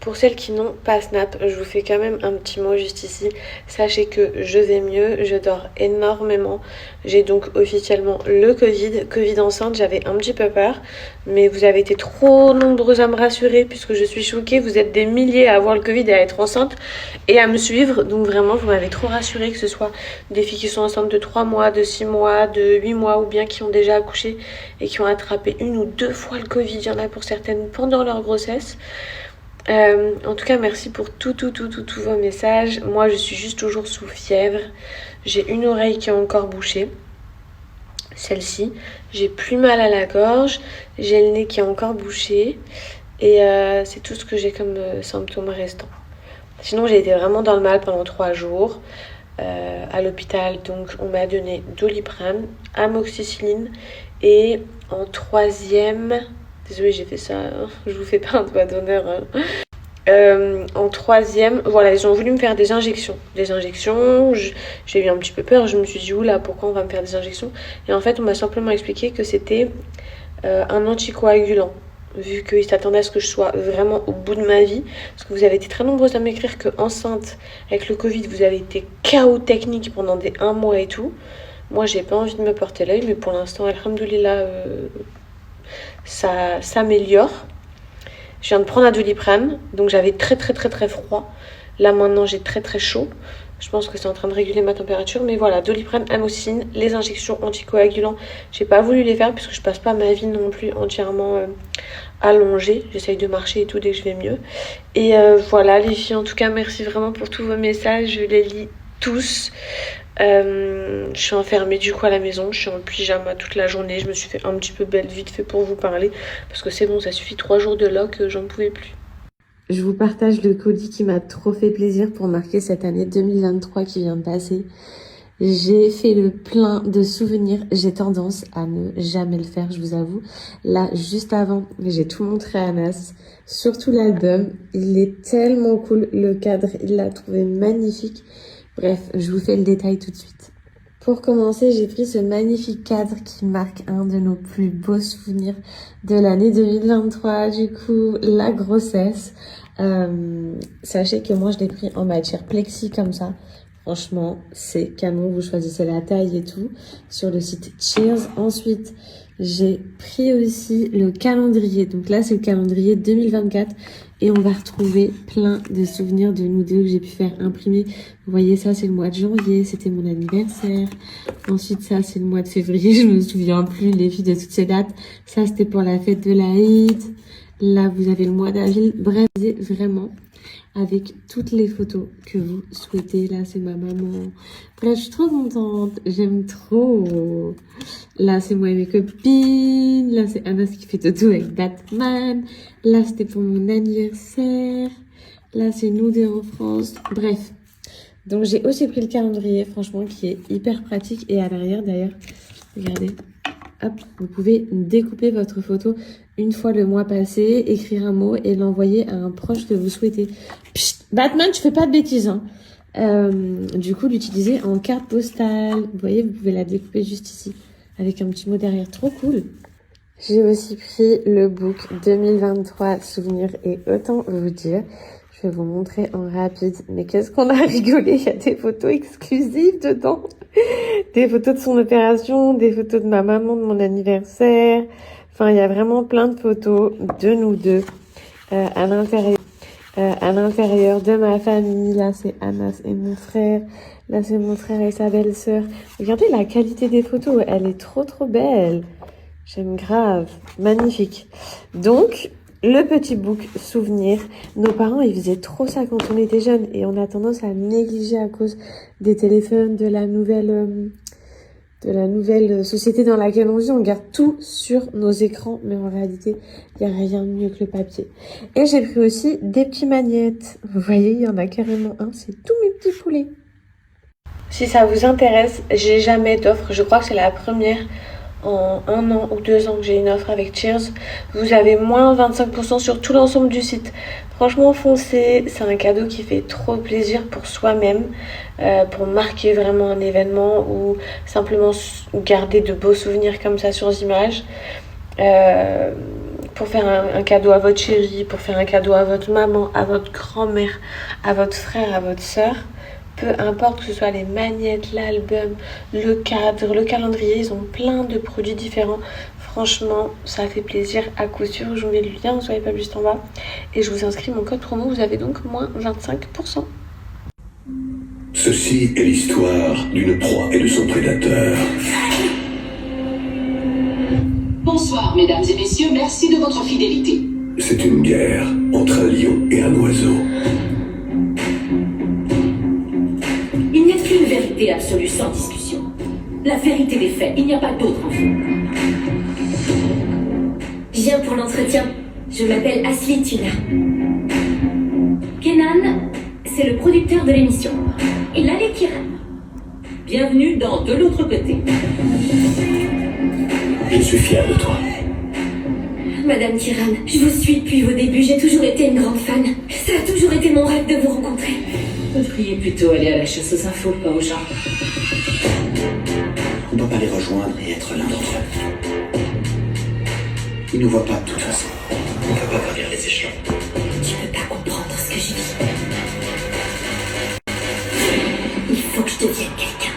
Pour celles qui n'ont pas Snap, je vous fais quand même un petit mot juste ici. Sachez que je vais mieux, je dors énormément. J'ai donc officiellement le Covid enceinte, j'avais un petit peu peur. Mais vous avez été trop nombreux à me rassurer puisque je suis choquée. Vous êtes des milliers à avoir le Covid et à être enceinte et à me suivre. Donc vraiment, vous m'avez trop rassurée, que ce soit des filles qui sont enceintes de 3 mois, de 6 mois, de 8 mois ou bien qui ont déjà accouché et qui ont attrapé 1 ou 2 fois le Covid. Il y en a pour certaines pendant leur grossesse. En tout cas, merci pour tous vos messages. Moi, je suis juste toujours sous fièvre. J'ai une oreille qui est encore bouchée, celle-ci. J'ai plus mal à la gorge. J'ai le nez qui est encore bouché. Et c'est tout ce que j'ai comme symptômes restants. Sinon, j'ai été vraiment dans le mal pendant 3 jours à l'hôpital. Donc, on m'a donné Doliprane, amoxicilline et en troisième... Désolée, j'ai fait ça, hein. Je vous fais pas un doigt d'honneur, hein. En troisième, voilà, ils ont voulu me faire des injections. J'ai eu un petit peu peur. Je me suis dit, oula, pourquoi on va me faire des injections? Et en fait, on m'a simplement expliqué que c'était un anticoagulant. Vu qu'ils s'attendaient à ce que je sois vraiment au bout de ma vie. Parce que vous avez été très nombreuses à m'écrire que enceinte, avec le Covid, vous avez été KO technique pendant des 1 mois et tout. Moi, j'ai pas envie de me porter l'œil, mais pour l'instant, alhamdoulilah, ça s'améliore. Je viens de prendre un Doliprane, donc j'avais très froid. Là maintenant j'ai très chaud. Je pense que c'est en train de réguler ma température. Mais voilà, Doliprane, amoxicilline, les injections anticoagulants. J'ai pas voulu les faire puisque je passe pas ma vie non plus entièrement allongée. J'essaye de marcher et tout dès que je vais mieux. Et voilà les filles, en tout cas merci vraiment pour tous vos messages. Je les lis tous. Je suis enfermée du coup à la maison, je suis en pyjama toute la journée, je me suis fait un petit peu belle vite fait pour vous parler parce que c'est bon, ça suffit, 3 jours de loc, j'en pouvais plus. Je vous partage le colis qui m'a trop fait plaisir pour marquer cette année 2023 qui vient de passer. J'ai fait le plein de souvenirs. J'ai tendance à ne jamais le faire, je vous avoue. Là, juste avant, j'ai tout montré à Anas. Surtout l'album. Il est tellement cool. Le cadre, il l'a trouvé magnifique. Bref, je vous fais le détail tout de suite. Pour commencer, j'ai pris ce magnifique cadre qui marque un de nos plus beaux souvenirs de l'année 2023. Du coup, la grossesse. Sachez que moi, je l'ai pris en matière plexi comme ça. Franchement, c'est canon. Vous choisissez la taille et tout sur le site Cheers. Ensuite, j'ai pris aussi le calendrier. Donc là, c'est le calendrier 2024. Et on va retrouver plein de souvenirs de nous deux que j'ai pu faire imprimer. Vous voyez, ça, c'est le mois de janvier. C'était mon anniversaire. Ensuite, ça, c'est le mois de février. Je me souviens plus, les filles, de toutes ces dates. Ça, c'était pour la fête de l'Aïd. Là, vous avez le mois d'avril. Bref, vraiment avec toutes les photos que vous souhaitez. Là, c'est ma maman. Bref, je suis trop contente. J'aime trop. Là, c'est moi et mes copines. Là, c'est Anas qui fait dodo avec Batman. Là, c'était pour mon anniversaire. Là, c'est nous deux en France. Bref. Donc, j'ai aussi pris le calendrier, franchement, qui est hyper pratique. Et à l'arrière, d'ailleurs, regardez. Hop, vous pouvez découper votre photo une fois le mois passé, écrire un mot et l'envoyer à un proche que vous souhaitez. Psst, Batman, tu fais pas de bêtises, hein. Du coup, l'utiliser en carte postale. Vous voyez, vous pouvez la découper juste ici, avec un petit mot derrière. Trop cool. J'ai aussi pris le book 2023 souvenirs et autant vous dire, je vais vous montrer en rapide. Mais qu'est-ce qu'on a rigolé, il y a des photos exclusives dedans. Des photos de son opération, des photos de ma maman, de mon anniversaire. Enfin, il y a vraiment plein de photos de nous deux à l'intérieur de ma famille. Là, c'est Anas et mon frère. Là, c'est mon frère et sa belle-sœur. Regardez la qualité des photos. Elle est trop belle. J'aime grave. Magnifique. Donc, le petit book souvenir. Nos parents, ils faisaient trop ça quand on était jeunes. Et on a tendance à négliger à cause des téléphones, de la nouvelle société dans laquelle on vit. On garde tout sur nos écrans. Mais en réalité, il n'y a rien de mieux que le papier. Et j'ai pris aussi des petits magnettes. Vous voyez, il y en a carrément un. C'est tous mes petits poulets. Si ça vous intéresse, j'ai jamais d'offre. Je crois que c'est la première en 1 an ou 2 ans que j'ai une offre avec Cheers. Vous avez moins 25% sur tout l'ensemble du site. Franchement, foncez. C'est un cadeau qui fait trop plaisir pour soi-même, pour marquer vraiment un événement ou simplement garder de beaux souvenirs comme ça sur image. pour faire un cadeau à votre chérie, pour faire un cadeau à votre maman, à votre grand-mère, à votre frère, à votre soeur. Peu importe que ce soit les magnettes, l'album, le cadre, le calendrier, ils ont plein de produits différents. Franchement, ça fait plaisir à coup sûr. Je vous mets le lien, soyez pas juste en bas. Et je vous inscris mon code promo, vous avez donc moins 25%. Ceci est l'histoire d'une proie et de son prédateur. Bonsoir, mesdames et messieurs, merci de votre fidélité. C'est une guerre entre un lion et un oiseau. Il n'y a qu'une vérité absolue sans discussion. La vérité des faits, il n'y a pas d'autre info. Je viens pour l'entretien. Je m'appelle Asli Tuna. Kenan, c'est le producteur de l'émission. Et là, les Kiran. Bienvenue dans De l'autre côté. Je suis fier de toi. Madame Kiran, je vous suis depuis vos débuts. J'ai toujours été une grande fan. Ça a toujours été mon rêve de vous rencontrer. Vous devriez plutôt aller à la chasse aux infos, pas aux gens. On ne doit pas les rejoindre et être l'un d'entre eux. Ils ne nous voient pas de toute façon. On ne peut pas gravir les échelons. Tu peux pas comprendre ce que je vis. Il faut que je devienne quelqu'un.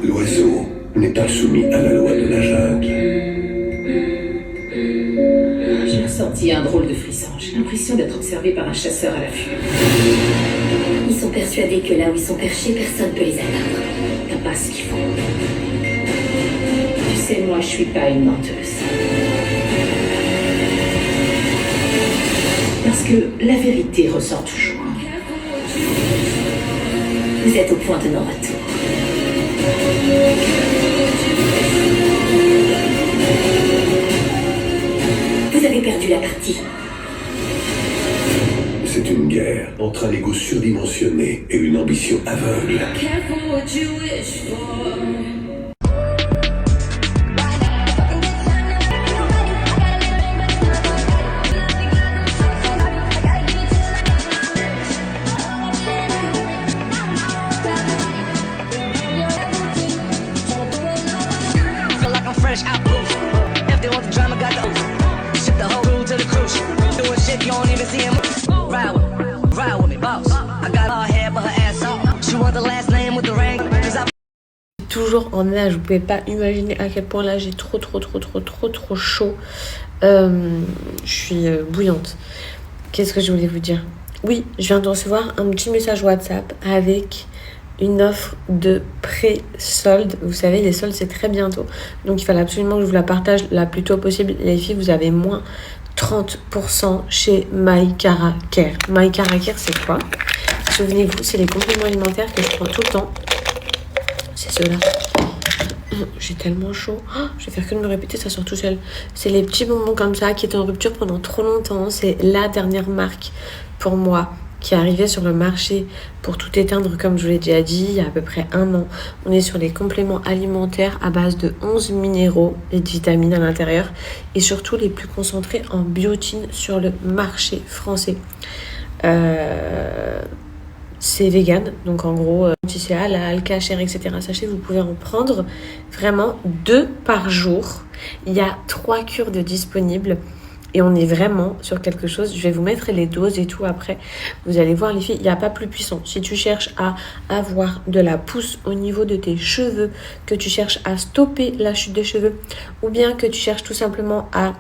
L'oiseau n'est pas soumis à la loi de la jungle. J'ai ressenti un drôle de frisson. J'ai l'impression d'être observé par un chasseur à l'affût. Ils sont persuadés que là où ils sont perchés, personne ne peut les atteindre. T'as pas ce qu'il faut. Tu sais, moi, je suis pas une menteuse. Parce que la vérité ressort toujours. Vous êtes au point de non-retour. Vous avez perdu la partie. C'est une guerre entre un ego surdimensionné et une ambition aveugle. Fresh out booth. If they want the drama, got the ooze. Ship the whole crew to the cruise. Doing shit you don't even see him. Ride with me, boss. I got her hair but her ass off. She want the last name with the ring. Cause I Toujours en nage, vous pouvez pas imaginer à quel point là j'ai trop chaud. Je suis bouillante. Qu'est-ce que je voulais vous dire? Oui, je viens de recevoir un petit message WhatsApp avec une offre de pré-solde. Vous savez, les soldes, c'est très bientôt. Donc, il fallait absolument que je vous la partage la plus tôt possible. Les filles, vous avez moins 30% chez My Cara Care. My Cara Care, c'est quoi? Souvenez-vous, c'est les compléments alimentaires que je prends tout le temps. C'est ceux-là. J'ai tellement chaud. Oh, je vais faire que de me répéter, ça sort tout seul. C'est les petits bonbons comme ça qui étaient en rupture pendant trop longtemps. C'est la dernière marque pour moi qui est arrivé sur le marché pour tout éteindre, comme je vous l'ai déjà dit, il y a à peu près 1 an. On est sur les compléments alimentaires à base de 11 minéraux et de vitamines à l'intérieur et surtout les plus concentrés en biotine sur le marché français. C'est vegan, donc en gros, c'est halal, kasher, etc. Sachez, vous pouvez en prendre vraiment 2 par jour. Il y a 3 cures de disponibles. Et on est vraiment sur quelque chose. Je vais vous mettre les doses et tout après. Vous allez voir les filles, il n'y a pas plus puissant. Si tu cherches à avoir de la pousse au niveau de tes cheveux, que tu cherches à stopper la chute des cheveux, ou bien que tu cherches tout simplement à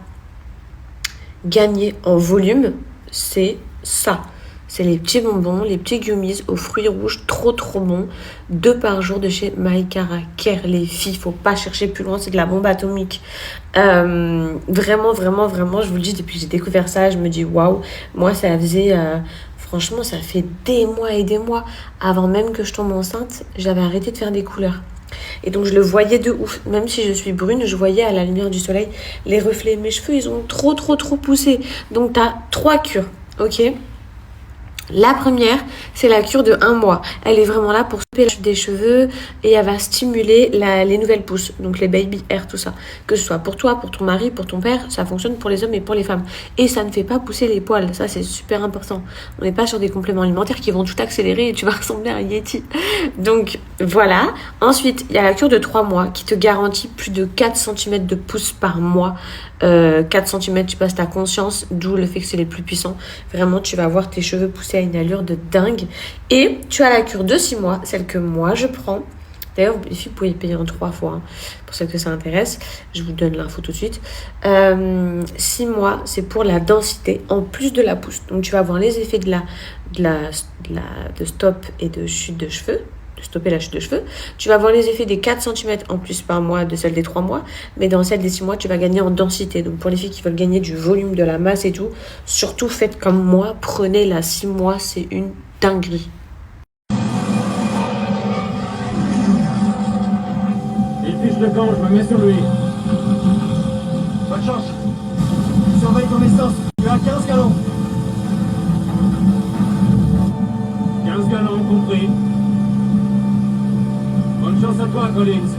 gagner en volume, c'est ça. C'est les petits bonbons, les petits gummies aux fruits rouges, trop bons. 2 par jour de chez My Cara Care, les filles. Faut pas chercher plus loin, c'est de la bombe atomique. Vraiment, je vous le dis, depuis que j'ai découvert ça, je me dis waouh. Moi, ça faisait, franchement, ça fait des mois et des mois. Avant même que je tombe enceinte, j'avais arrêté de faire des couleurs. Et donc, je le voyais de ouf. Même si je suis brune, je voyais à la lumière du soleil les reflets. Mes cheveux, ils ont trop poussé. Donc, t'as 3 cures, ok ? La première, c'est la cure de 1 mois. Elle est vraiment là pour stopper stopper la chute des cheveux et elle va stimuler les nouvelles pousses, donc les baby hair, tout ça. Que ce soit pour toi, pour ton mari, pour ton père, ça fonctionne pour les hommes et pour les femmes. Et ça ne fait pas pousser les poils, ça c'est super important. On n'est pas sur des compléments alimentaires qui vont tout accélérer et tu vas ressembler à un Yeti. Donc voilà. Ensuite, il y a la cure de 3 mois qui te garantit plus de 4 cm de pouces par mois. 4 cm, tu passes ta conscience, d'où le fait que c'est les plus puissants. Vraiment, tu vas voir tes cheveux pousser à une allure de dingue. Et tu as la cure de 6 mois, celle que moi je prends. D'ailleurs, les filles, vous pouvez payer en 3 fois, hein, pour celles que ça intéresse. Je vous donne l'info tout de suite. 6 mois, c'est pour la densité, en plus de la pousse. Donc, tu vas avoir les effets de stop et de chute de cheveux. Stopper la chute de cheveux. Tu vas avoir les effets des 4 cm en plus par mois de celle des 3 mois, mais dans celle des 6 mois, tu vas gagner en densité. Donc pour les filles qui veulent gagner du volume, de la masse et tout, surtout faites comme moi, prenez la 6 mois, c'est une dinguerie. Il fiche le camp, je me mets sur lui. Bonne chance. Surveille ton essence, tu as 15 gallons. 15 gallons compris. Bonne chance à toi, Collins.